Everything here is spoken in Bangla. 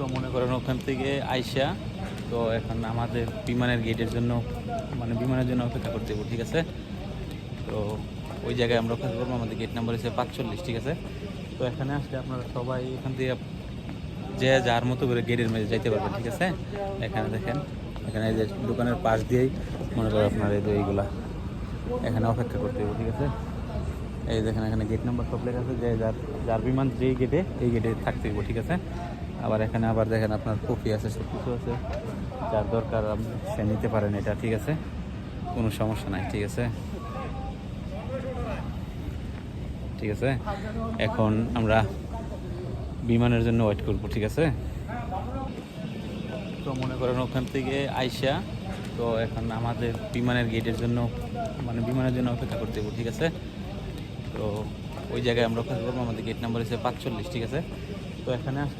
তো মনে করেন ওখান থেকে আইসা তো এখন আমাদের বিমানের গেটের জন্য মানে বিমানের জন্য অপেক্ষা করতে হবে, ঠিক আছে। তো ওই জায়গায় আমরা অপেক্ষা করবো, আমাদের গেট নাম্বার হচ্ছে 45, ঠিক আছে। তো এখানে আসলে আপনারা সবাই এখান থেকে যে যার মতো করে গেটের মেঝে যাইতে পারবেন, ঠিক আছে। এখানে দেখেন, এখানে এই যে দোকানের পাশ দিয়েই মনে করেন আপনার এই যে এইগুলা এখানে অপেক্ষা করতে হবে, ঠিক আছে। এই দেখেন এখানে গেট নাম্বার সব লেখা আছে, যে যার যার বিমান যেই গেটে এই গেটে থাকতে হবে, ঠিক আছে। আবার এখানে আবার দেখেন আপনার কফি আছে, সব কিছু আছে, যার দরকার আপনি সে নিতে পারেন এটা, ঠিক আছে, কোনো সমস্যা নাই, ঠিক আছে। ঠিক আছে, এখন আমরা বিমানের জন্য ওয়েট করবো, ঠিক আছে। তো মনে করেন ওখান থেকে আইসা তো এখন আমাদের বিমানের গেটের জন্য মানে বিমানের জন্য অপেক্ষা করতে হবে, ঠিক আছে। তো ওই জায়গায় আমরা অপেক্ষা করবো, আমাদের গেট নাম্বার হচ্ছে 45, ঠিক আছে। তো এখানে আসলে